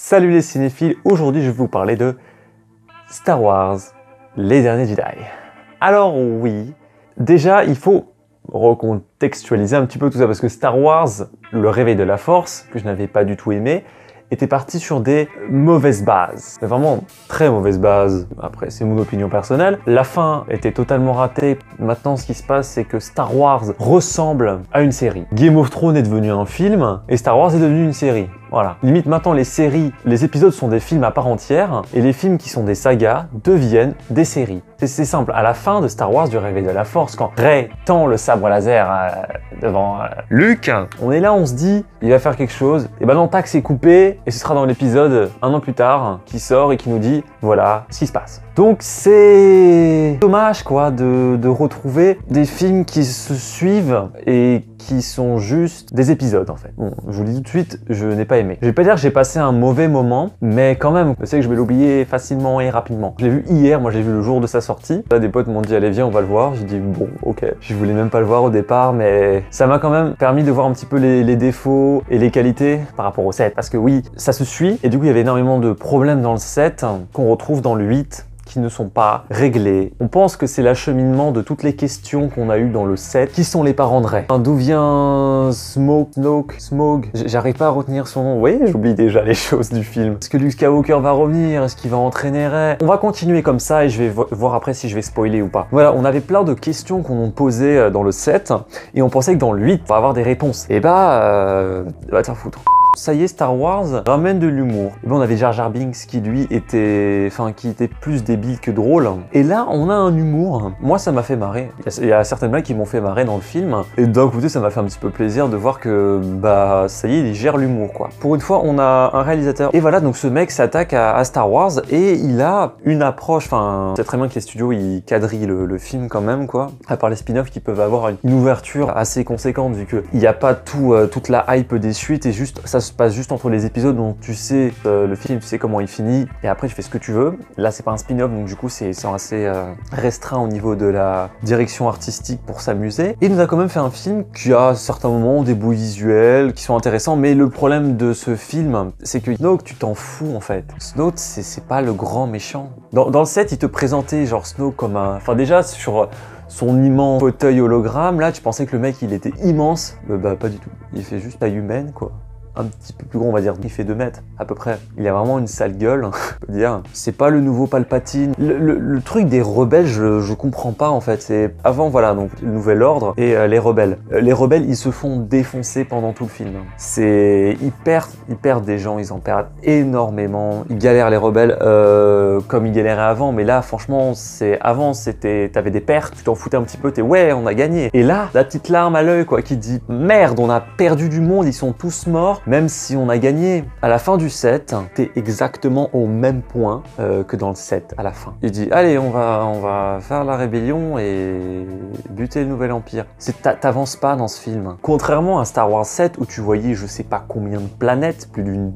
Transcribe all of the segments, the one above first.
Salut les cinéphiles, aujourd'hui je vais vous parler de Star Wars, les derniers Jedi. Alors oui, déjà il faut recontextualiser un petit peu tout ça parce que Star Wars, le réveil de la Force, que je n'avais pas du tout aimé, était parti sur des mauvaises bases. Mais vraiment très mauvaises bases. Après, c'est mon opinion personnelle. La fin était totalement ratée. Maintenant, ce qui se passe, c'est que Star Wars ressemble à une série. Game of Thrones est devenu un film et Star Wars est devenu une série. Voilà. Limite, maintenant, les séries, les épisodes sont des films à part entière et les films qui sont des sagas deviennent des séries. C'est simple. À la fin de Star Wars du Réveil de la Force, quand Rey tend le sabre laser devant Luke, on est là, on se dit, il va faire quelque chose. Et ben non, tac, c'est coupé et ce sera dans l'épisode un an plus tard qui sort et qui nous dit, voilà ce qui se passe. Donc c'est dommage quoi de retrouver des films qui se suivent et qui sont juste des épisodes en fait. Bon, je vous le dis tout de suite, je n'ai pas aimé. Je vais pas dire que j'ai passé un mauvais moment, mais quand même, je sais que je vais l'oublier facilement et rapidement. Je l'ai vu hier, moi j'ai vu le jour de sa sortie. Là, des potes m'ont dit allez viens on va le voir. J'ai dit bon ok. Je voulais même pas le voir au départ, mais ça m'a quand même permis de voir un petit peu les défauts et les qualités par rapport au 7. Parce que oui, ça se suit et du coup il y avait énormément de problèmes dans le 7 qu'on retrouve dans le 8. Qui ne sont pas réglés. On pense que c'est l'acheminement de toutes les questions qu'on a eues dans le 7. Qui sont les parents de Rey? D'où vient Smaug? J'arrive pas à retenir son nom. Vous voyez, j'oublie déjà les choses du film. Est-ce que Luke Skywalker va revenir? Est-ce qu'il va entraîner Rey? On va continuer comme ça et je vais voir après si je vais spoiler ou pas. Voilà, on avait plein de questions qu'on nous posait dans le 7 et on pensait que dans le 8, on va avoir des réponses. Et va t'en foutre. Ça y est, Star Wars ramène de l'humour. Et bon, on avait Jar Jar Binks qui lui était, qui était plus débile que drôle. Et là, on a un humour. Moi, ça m'a fait marrer. Il y a certaines blagues qui m'ont fait marrer dans le film. Et d'un côté, ça m'a fait un petit peu plaisir de voir que, ça y est, il gère l'humour, quoi. Pour une fois, on a un réalisateur. Et voilà, donc ce mec s'attaque à Star Wars et il a une approche, c'est très bien que les studios, ils quadrillent le film quand même, quoi. À part les spin-offs qui peuvent avoir une ouverture assez conséquente vu qu'il n'y a pas toute la hype des suites et juste, ça se passe juste entre les épisodes dont tu sais le film, tu sais comment il finit et après tu fais ce que tu veux. Là c'est pas un spin-off donc du coup c'est assez restreint au niveau de la direction artistique pour s'amuser. Et il nous a quand même fait un film qui a à certains moments des bouts visuels qui sont intéressants, mais le problème de ce film c'est que Snoke tu t'en fous en fait. Snoke c'est pas le grand méchant. Dans le set il te présentait genre Snoke comme un... déjà sur son immense fauteuil hologramme, là tu pensais que le mec il était immense, pas du tout. Il fait juste taille humaine quoi. Un petit peu plus gros, on va dire, il fait 2 mètres à peu près. Il a vraiment une sale gueule, on peut dire. C'est pas le nouveau Palpatine. Le truc des rebelles, je comprends pas en fait. C'est avant, voilà, donc le Nouvel Ordre et les rebelles. Les rebelles, ils se font défoncer pendant tout le film. Ils perdent des gens, ils en perdent énormément. Ils galèrent les rebelles comme ils galéraient avant, mais là, franchement, avant, t'avais des pertes, tu t'en foutais un petit peu, ouais, on a gagné. Et là, la petite larme à l'œil, quoi, qui dit merde, on a perdu du monde, ils sont tous morts. Même si on a gagné. À la fin du 7, t'es exactement au même point que dans le 7 à la fin. Il dit allez on va faire la rébellion et buter le nouvel empire. T'avances pas dans ce film. Contrairement à Star Wars 7 où tu voyais je sais pas combien de planètes, plus d'une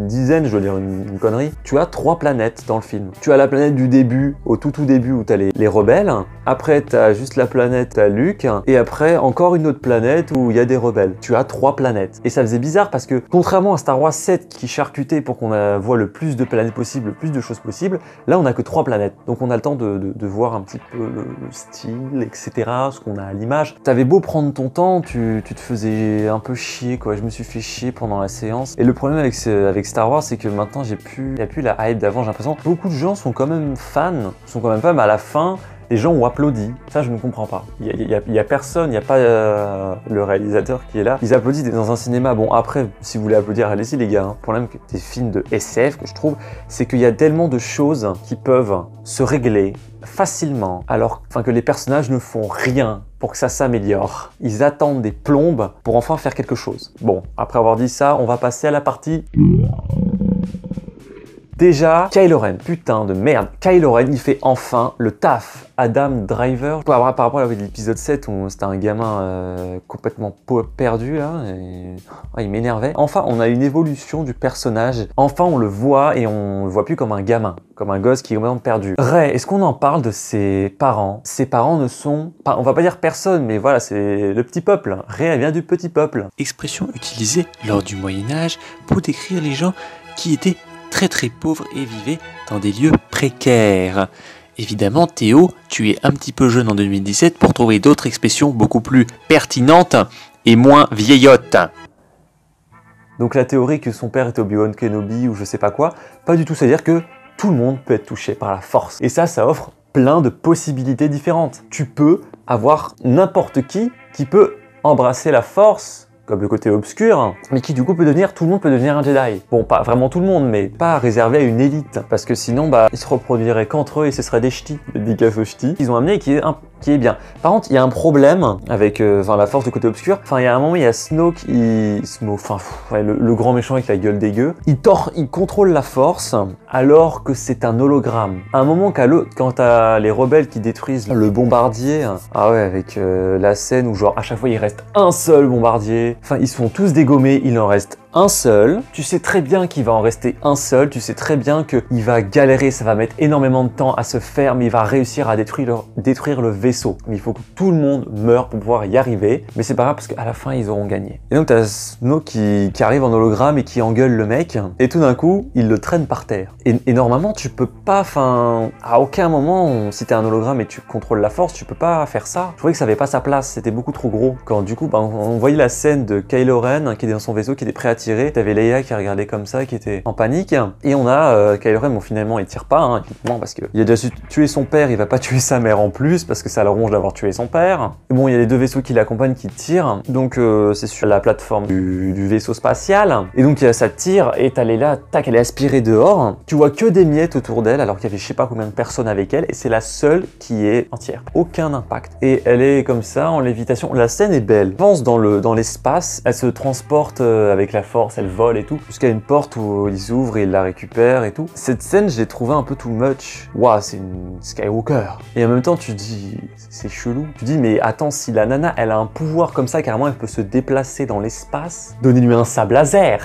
dizaine, je veux dire une connerie. Tu as 3 planètes dans le film. Tu as la planète du début, au tout début où t'as les rebelles. Après t'as juste la planète, t'as Luke. Et après encore une autre planète où il y a des rebelles. Tu as 3 planètes. Et ça faisait bizarre parce que contrairement à Star Wars 7 qui charcutait pour qu'on voit le plus de planètes possible, le plus de choses possibles, là on a que 3 planètes. Donc on a le temps de voir un petit peu le style, etc. Ce qu'on a à l'image. T'avais beau prendre ton temps, tu te faisais un peu chier quoi. Je me suis fait chier pendant la séance. Et le problème avec Star Wars, c'est que maintenant, il n'y a plus la hype d'avant. J'ai l'impression que beaucoup de gens sont quand même fans, mais à la fin, les gens ont applaudi. Ça, je ne comprends pas. Il y a personne, il n'y a pas le réalisateur qui est là. Ils applaudissent dans un cinéma. Bon, après, si vous voulez applaudir, allez-y les gars. Le problème des films de SF, que je trouve, c'est qu'il y a tellement de choses qui peuvent se régler facilement, alors que les personnages ne font rien pour que ça s'améliore. Ils attendent des plombes pour enfin faire quelque chose. Bon, après avoir dit ça, on va passer à la partie... Déjà, Kylo Ren, putain de merde. Kylo Ren, il fait enfin le taf. Adam Driver, par rapport à l'épisode 7 où c'était un gamin complètement perdu là, et... il m'énervait. Enfin, on a une évolution du personnage. Enfin, on le voit et on le voit plus comme un gamin, comme un gosse qui est complètement perdu. Rey, est-ce qu'on en parle de ses parents? Ses parents ne sont pas, on va pas dire personne, mais voilà, c'est le petit peuple. Rey, elle vient du petit peuple. Expression utilisée lors du Moyen-Âge pour décrire les gens qui étaient très pauvres et vivaient dans des lieux précaires. Évidemment, Théo, tu es un petit peu jeune en 2017 pour trouver d'autres expressions beaucoup plus pertinentes et moins vieillottes. Donc la théorie que son père était Obi-Wan Kenobi ou je sais pas quoi, pas du tout, c'est-à-dire que tout le monde peut être touché par la force. Et ça offre plein de possibilités différentes. Tu peux avoir n'importe qui peut embrasser la force, comme le côté obscur, mais qui du coup peut devenir, tout le monde peut devenir un Jedi. Bon, pas vraiment tout le monde, mais pas réservé à une élite, parce que sinon, ils se reproduiraient qu'entre eux et ce serait des ch'tis, des dédicaces aux ch'tis, qu'ils ont amené qui est bien. Par contre, il y a un problème avec la force du côté obscur. Enfin, il y a un moment, il y a Snoke, le grand méchant avec la gueule dégueu, il contrôle la force alors que c'est un hologramme. À un moment, quand t'as les rebelles qui détruisent le bombardier, ah ouais, avec la scène où genre à chaque fois il reste un seul bombardier, enfin ils se font tous dégommer, il en reste un seul. Tu sais très bien qu'il va en rester un seul, tu sais très bien qu'il va galérer, ça va mettre énormément de temps à se faire, mais il va réussir à détruire le vaisseau. Mais il faut que tout le monde meure pour pouvoir y arriver, mais c'est pas grave parce qu'à la fin ils auront gagné. Et donc t'as Snoke qui arrive en hologramme et qui engueule le mec, et tout d'un coup il le traîne par terre. Et normalement tu peux pas, à aucun moment, si t'es un hologramme et tu contrôles la force, tu peux pas faire ça. Je trouvais que ça avait pas sa place, c'était beaucoup trop gros. Quand du coup on voyait la scène de Kylo Ren qui était dans son vaisseau, qui était prêt à tirer, t'avais Leia qui regardait comme ça, qui était en panique, et on a Kylo Ren, bon finalement il tire pas, évidemment, parce qu'il a déjà tué son père, il va pas tuer sa mère en plus, parce que ça le ronge d'avoir tué son père. Et bon, il y a les deux vaisseaux qui l'accompagnent qui tirent, donc c'est sur la plateforme du vaisseau spatial, et donc ça tire, et t'as Leia, tac, elle est aspirée dehors, tu vois que des miettes autour d'elle, alors qu'il y avait je sais pas combien de personnes avec elle, et c'est la seule qui est entière. Aucun impact. Et elle est comme ça, en lévitation. La scène est belle. Elle avance dans l'espace, elle se transporte avec la force, elle vole et tout, jusqu'à une porte où ils ouvrent et ils la récupèrent et tout. Cette scène, j'ai trouvé un peu too much. Waouh, c'est une Skywalker. Et en même temps, tu dis, c'est chelou. Tu dis, mais attends, si la nana, elle a un pouvoir comme ça, carrément, elle peut se déplacer dans l'espace, donnez-lui un sable laser.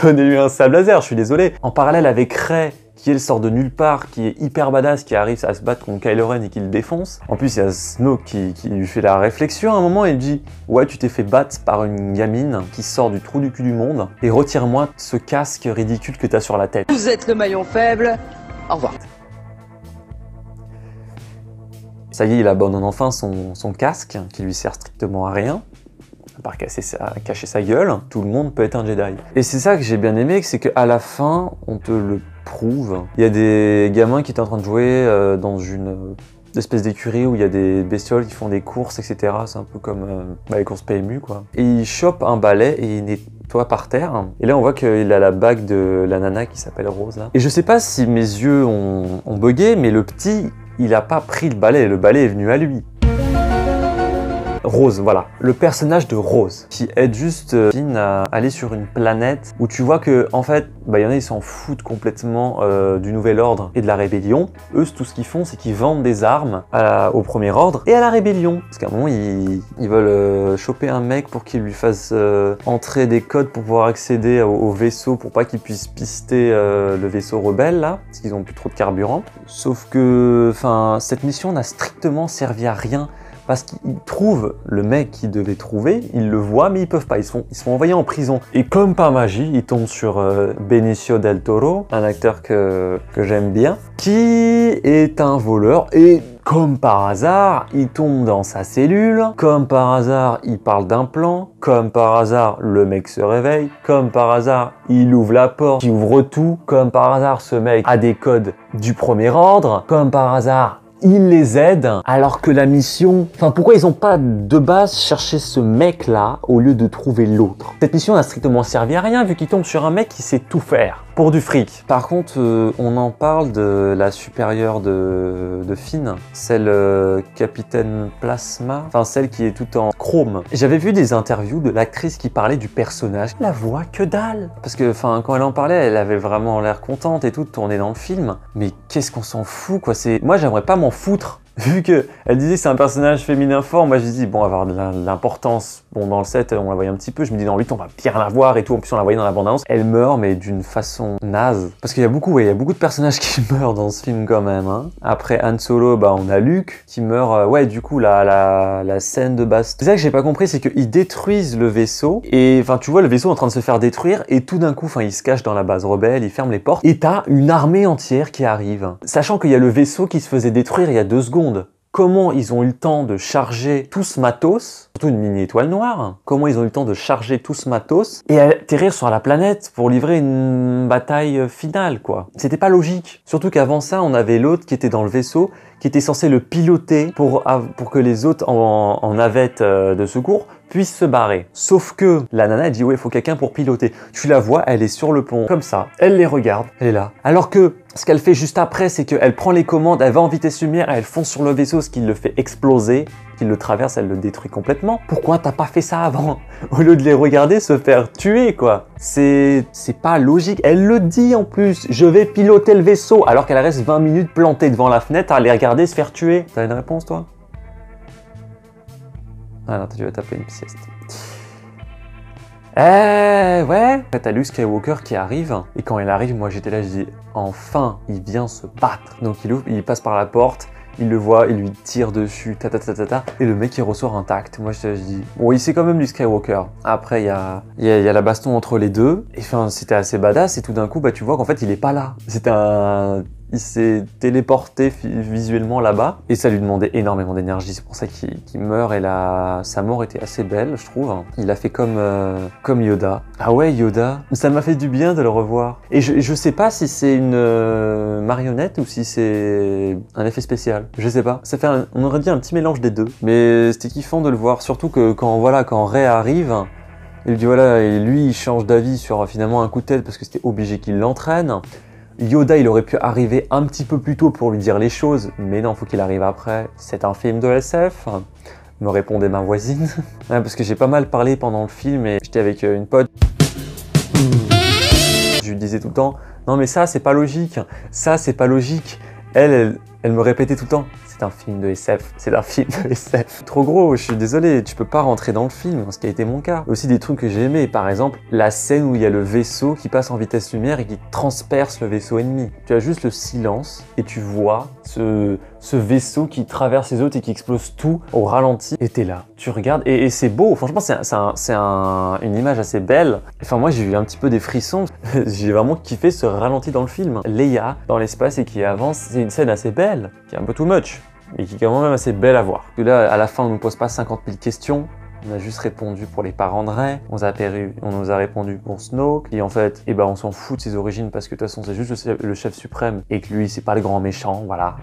Donnez-lui un sable laser, je suis désolé. En parallèle avec Rey, qui elle sort de nulle part, qui est hyper badass, qui arrive à se battre contre Kylo Ren et qui le défonce. En plus, il y a Snoke qui lui fait la réflexion à un moment et il dit « Ouais, tu t'es fait battre par une gamine qui sort du trou du cul du monde et retire-moi ce casque ridicule que t'as sur la tête. » Vous êtes le maillon faible, au revoir. Ça y est, il abandonne enfin son casque, qui lui sert strictement à rien. À part cacher sa gueule, tout le monde peut être un Jedi. Et c'est ça que j'ai bien aimé, c'est qu'à la fin, on te le prouve. Il y a des gamins qui étaient en train de jouer dans une espèce d'écurie où il y a des bestioles qui font des courses, etc. C'est un peu comme les courses PMU, quoi. Et il chope un balai et il nettoie par terre. Et là, on voit qu'il a la bague de la nana qui s'appelle Rose, là. Et je sais pas si mes yeux ont bugué, mais le petit, il a pas pris le balai est venu à lui. Rose, voilà, le personnage de Rose, qui aide juste Finn à aller sur une planète où tu vois que, en fait, il y en a, ils s'en foutent complètement du Nouvel Ordre et de la Rébellion. Eux, tout ce qu'ils font, c'est qu'ils vendent des armes au Premier Ordre et à la Rébellion. Parce qu'à un moment, ils veulent choper un mec pour qu'il lui fasse entrer des codes pour pouvoir accéder au vaisseau, pour pas qu'il puisse pister le vaisseau rebelle, là, parce qu'ils ont plus trop de carburant. Sauf que, cette mission n'a strictement servi à rien. Parce qu'ils trouvent le mec qu'ils devaient trouver, ils le voient, mais ils peuvent pas, ils sont envoyés en prison. Et comme par magie, ils tombent sur Benicio del Toro, un acteur que j'aime bien, qui est un voleur, et comme par hasard, il tombe dans sa cellule, comme par hasard, il parle d'un plan, comme par hasard, le mec se réveille, comme par hasard, il ouvre la porte, il ouvre tout, comme par hasard, ce mec a des codes du Premier Ordre, comme par hasard, il les aide, alors que la mission... pourquoi ils ont pas de base cherché ce mec-là au lieu de trouver l'autre? Cette mission n'a strictement servi à rien vu qu'il tombe sur un mec qui sait tout faire. Pour du fric. Par contre, on en parle de la supérieure de Finn, celle Capitaine Plasma, celle qui est toute en chrome. J'avais vu des interviews de l'actrice qui parlait du personnage. La voix, que dalle. Parce que, quand elle en parlait, elle avait vraiment l'air contente et tout de tourner dans le film. Mais qu'est-ce qu'on s'en fout, quoi. Moi, j'aimerais pas m'en foutre vu que elle disait que c'est un personnage féminin fort, moi j'ai dit bon, avoir de l'importance. Bon, dans le 7, on la voyait un petit peu, je me dis dans le 8, on va bien la voir et tout, en plus on la voyait dans la bande-annonce. Elle meurt, mais d'une façon naze. Parce qu'il y a beaucoup, ouais, il y a beaucoup de personnages qui meurent dans ce film quand même. Hein. Après Han Solo, bah on a Luke qui meurt, ouais, du coup, la scène de baston. C'est ça que j'ai pas compris, c'est qu'ils détruisent le vaisseau, et enfin, tu vois le vaisseau en train de se faire détruire, et tout d'un coup, enfin, il se cache dans la base rebelle, il ferme les portes, et t'as une armée entière qui arrive. Sachant qu'il y a le vaisseau qui se faisait détruire il y a 2 secondes. Comment ils ont eu le temps de charger tout ce matos, surtout une mini-étoile noire, comment ils ont eu le temps de charger tout ce matos et atterrir sur la planète pour livrer une bataille finale, quoi. C'était pas logique. Surtout qu'avant ça, on avait l'autre qui était dans le vaisseau, qui était censé le piloter pour que les autres en navette de secours puissent se barrer. Sauf que la nana, elle dit ouais, il faut quelqu'un pour piloter. Tu la vois, elle est sur le pont, comme ça, elle les regarde, elle est là. Alors que ce qu'elle fait juste après, c'est qu'elle prend les commandes, elle va en vitesse lumière, elle fonce sur le vaisseau, ce qui le fait exploser, qui le traverse, elle le détruit complètement. Pourquoi t'as pas fait ça avant? Au lieu de les regarder se faire tuer, quoi. C'est pas logique. Elle le dit en plus, je vais piloter le vaisseau, alors qu'elle reste 20 minutes plantée devant la fenêtre à les regarder se faire tuer. T'as une réponse, toi? Ah non, tu vas taper une sieste. Ouais. Après, t'as Luke Skywalker qui arrive, et quand il arrive, moi j'étais là, je dis, enfin, il vient se battre. Donc il passe par la porte, il le voit, il lui tire dessus, et le mec il ressort intact. Moi je dis, bon, il sait quand même Luke Skywalker. Après, il y a la baston entre les deux, et enfin, c'était assez badass, et tout d'un coup, bah tu vois qu'en fait, il est pas là. Il s'est téléporté visuellement là-bas et ça lui demandait énormément d'énergie. C'est pour ça qu'il meurt et sa mort était assez belle, je trouve. Il a fait comme Yoda. Ah ouais, Yoda. Ça m'a fait du bien de le revoir. Et je sais pas si c'est une marionnette ou si c'est un effet spécial. Je sais pas. Ça fait on aurait dit un petit mélange des deux. Mais c'était kiffant de le voir. Surtout que quand Rey arrive, il dit voilà, et lui il change d'avis sur finalement un coup de tête parce que c'était obligé qu'il l'entraîne. Yoda, il aurait pu arriver un petit peu plus tôt pour lui dire les choses, mais non, faut qu'il arrive après. C'est un film de SF, me répondait ma voisine. Ouais, parce que j'ai pas mal parlé pendant le film et j'étais avec une pote. Je lui disais tout le temps, non mais ça c'est pas logique, ça c'est pas logique. Elle me répétait tout le temps, c'est un film de SF, c'est un film de SF. Trop gros, je suis désolé, tu peux pas rentrer dans le film, ce qui a été mon cas. Aussi des trucs que j'ai aimés, par exemple, la scène où il y a le vaisseau qui passe en vitesse lumière et qui transperce le vaisseau ennemi. Tu as juste le silence et tu vois ce vaisseau qui traverse les autres et qui explose tout au ralenti. Et t'es là, tu regardes et c'est beau, franchement c'est une image assez belle. Enfin moi j'ai eu un petit peu des frissons, j'ai vraiment kiffé ce ralenti dans le film. Leia dans l'espace et qui avance, c'est une scène assez belle, qui est un peu too much, mais qui est quand même assez belle à voir. Et là à la fin on nous pose pas 50 000 questions. On a juste répondu pour les parents de Rey, on nous a répondu pour Snoke, et en fait, on s'en fout de ses origines parce que de toute façon c'est juste le chef suprême et que lui c'est pas le grand méchant, voilà.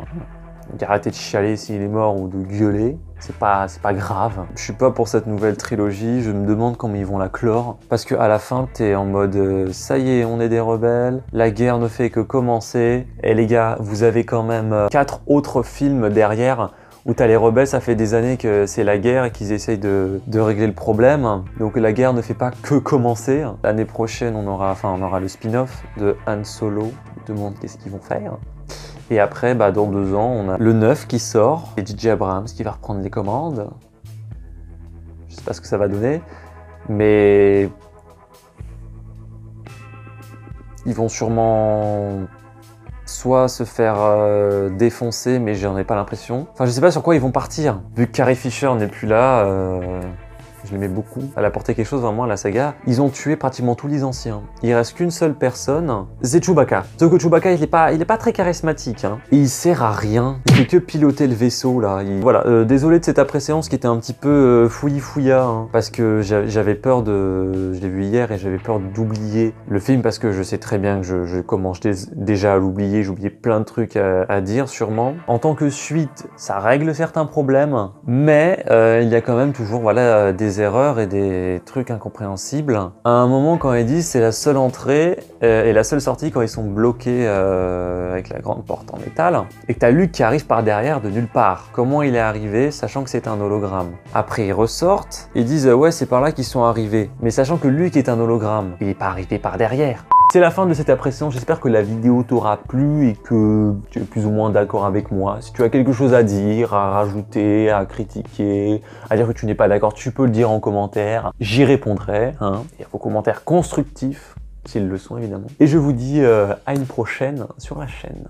Donc arrêtez de chialer s'il est mort ou de gueuler, c'est pas grave. Je suis pas pour cette nouvelle trilogie, je me demande comment ils vont la clore, parce qu'à la fin t'es en mode ça y est, on est des rebelles, la guerre ne fait que commencer, et les gars, vous avez quand même 4 autres films derrière où t'as les rebelles, ça fait des années que c'est la guerre et qu'ils essayent de régler le problème. Donc la guerre ne fait pas que commencer. L'année prochaine, on aura le spin-off de Han Solo. Je me demande qu'est-ce qu'ils vont faire. Et après, dans 2 ans, on a le 9 qui sort, et J.J. Abrams qui va reprendre les commandes. Je sais pas ce que ça va donner, mais ils vont sûrement soit se faire défoncer, mais j'en ai pas l'impression. Enfin, je sais pas sur quoi ils vont partir. Vu que Carrie Fisher n'est plus là, je l'aimais beaucoup. Elle a apporté quelque chose vraiment à la saga. Ils ont tué pratiquement tous les anciens. Il reste qu'une seule personne, c'est Chewbacca. Sauf que Chewbacca, il est pas très charismatique. Hein. Et il sert à rien. Il fait que piloter le vaisseau, là. Voilà, désolé de cette après-séance qui était un petit peu fouillis-fouilla. Hein, parce que j'avais peur de... Je l'ai vu hier et j'avais peur d'oublier le film parce que je sais très bien que je commence déjà à l'oublier. J'oubliais plein de trucs à dire, sûrement. En tant que suite, ça règle certains problèmes. Mais il y a quand même toujours, voilà, des erreurs et des trucs incompréhensibles. À un moment, quand ils disent c'est la seule entrée et la seule sortie quand ils sont bloqués avec la grande porte en métal, et que t'as Luke qui arrive par derrière de nulle part. Comment il est arrivé, sachant que c'est un hologramme? Après, ils ressortent, ils disent ouais, c'est par là qu'ils sont arrivés. Mais sachant que Luke est un hologramme, il est pas arrivé par derrière. C'est la fin de cette appréciation, j'espère que la vidéo t'aura plu et que tu es plus ou moins d'accord avec moi. Si tu as quelque chose à dire, à rajouter, à critiquer, à dire que tu n'es pas d'accord, tu peux le dire en commentaire. J'y répondrai, hein, et à vos commentaires constructifs, s'ils le sont évidemment. Et je vous dis à une prochaine sur la chaîne.